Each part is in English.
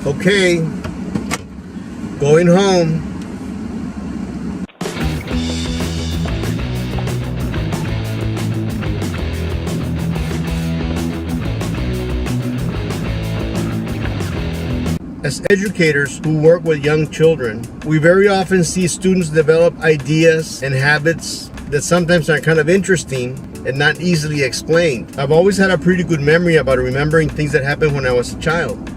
Okay, going home. As educators who work with young children, we very often see students develop ideas and habits that sometimes are kind of interesting and not easily explained. I've always had a pretty good memory about remembering things that happened when I was a child.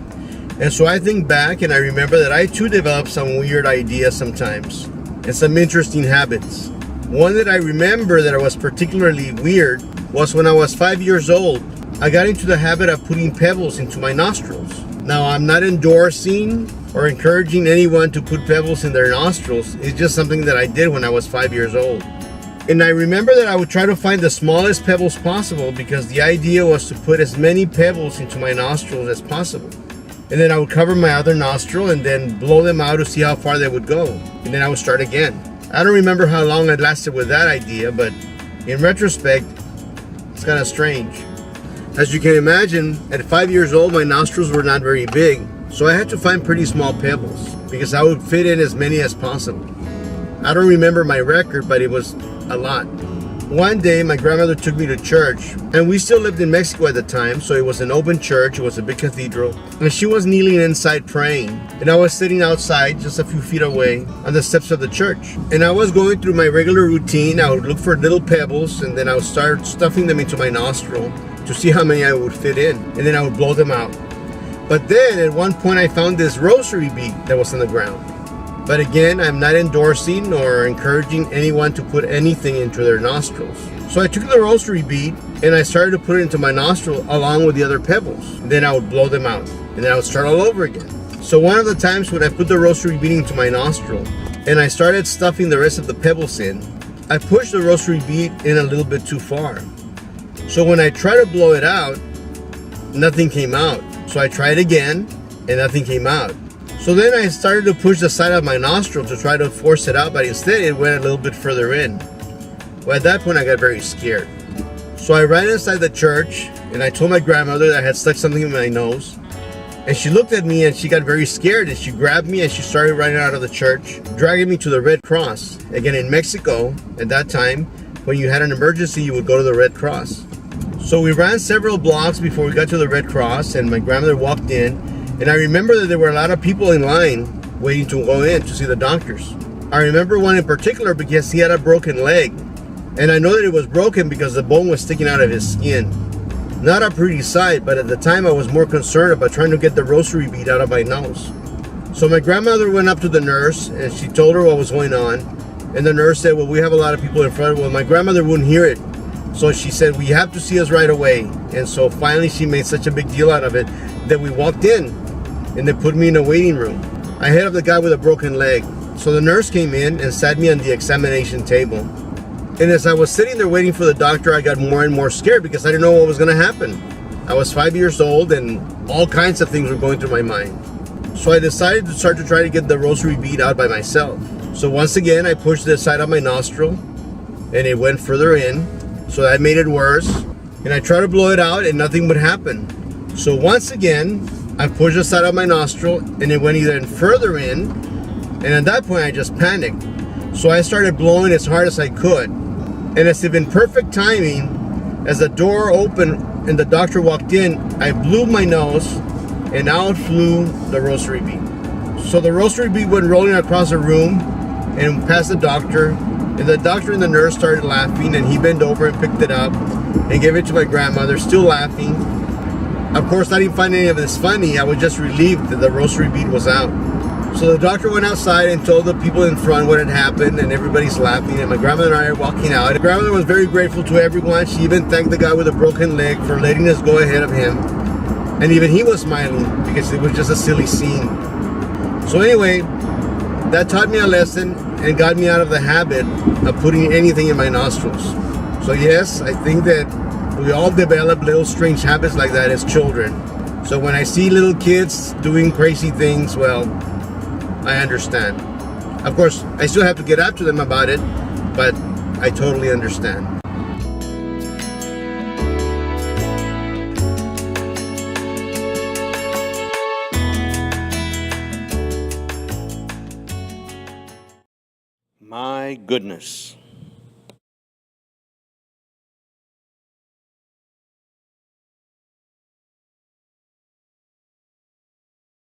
And so I think back and I remember that I too developed some weird ideas sometimes and some interesting habits. One that I remember that was particularly weird was when I was 5 years old. I got into the habit of putting pebbles into my nostrils. Now, I'm not endorsing or encouraging anyone to put pebbles in their nostrils. It's just something that I did when I was 5 years old. And I remember that I would try to find the smallest pebbles possible because the idea was to put as many pebbles into my nostrils as possible. And then I would cover my other nostril and then blow them out to see how far they would go. And then I would start again. I don't remember how long I lasted with that idea, but in retrospect, it's kind of strange. As you can imagine, at 5 years old, my nostrils were not very big, so I had to find pretty small pebbles because I would fit in as many as possible. I don't remember my record, but it was a lot. One day, my grandmother took me to church, and we still lived in Mexico at the time, so it was an open church, it was a big cathedral, and she was kneeling inside praying, and I was sitting outside just a few feet away on the steps of the church. And I was going through my regular routine. I would look for little pebbles, and then I would start stuffing them into my nostril to see how many I would fit in, and then I would blow them out. But then at one point I found this rosary bead that was on the ground. But again, I'm not endorsing or encouraging anyone to put anything into their nostrils. So I took the rosary bead and I started to put it into my nostril along with the other pebbles. And then I would blow them out, and then I would start all over again. So one of the times when I put the rosary bead into my nostril and I started stuffing the rest of the pebbles in, I pushed the rosary bead in a little bit too far. So when I tried to blow it out, nothing came out. So I tried again, and nothing came out. So then I started to push the side of my nostril to try to force it out, but instead it went a little bit further in. Well, at that point I got very scared. So I ran inside the church, and I told my grandmother that I had stuck something in my nose. And she looked at me and she got very scared, and she grabbed me and she started running out of the church, dragging me to the Red Cross. Again, in Mexico, at that time, when you had an emergency, you would go to the Red Cross. So we ran several blocks before we got to the Red Cross, and my grandmother walked in, and I remember that there were a lot of people in line waiting to go in to see the doctors. I remember one in particular because he had a broken leg, and I know that it was broken because the bone was sticking out of his skin. Not a pretty sight, but at the time I was more concerned about trying to get the rosary bead out of my nose. So my grandmother went up to the nurse and she told her what was going on, and the nurse said, well, we have a lot of people in front. Well, my grandmother wouldn't hear it. So she said, well, you have to see us right away. And so finally she made such a big deal out of it that we walked in, and they put me in a waiting room ahead of the guy with a broken leg. So the nurse came in and sat me on the examination table. And as I was sitting there waiting for the doctor, I got more and more scared because I didn't know what was going to happen. I was 5 years old and all kinds of things were going through my mind. So I decided to start to try to get the rosary bead out by myself. So once again, I pushed the side of my nostril and it went further in. So that made it worse. And I tried to blow it out and nothing would happen. So once again, I pushed the side of my nostril and it went even further in. And at that point, I just panicked. So I started blowing as hard as I could. And as if in perfect timing, as the door opened and the doctor walked in, I blew my nose and out flew the rosary bead. So the rosary bead went rolling across the room and past the doctor. And the doctor and the nurse started laughing, and he bent over and picked it up and gave it to my grandmother, still laughing. Of course, I didn't find any of this funny. I was just relieved that the rosary bead was out. So the doctor went outside and told the people in front what had happened, and everybody's laughing, and my grandmother and I are walking out. And grandmother was very grateful to everyone. She even thanked the guy with a broken leg for letting us go ahead of him. And even he was smiling because it was just a silly scene. So anyway, that taught me a lesson and got me out of the habit of putting anything in my nostrils. So yes, I think that we all develop little strange habits like that as children. So when I see little kids doing crazy things, well, I understand. Of course, I still have to get after them about it, but I totally understand. My goodness.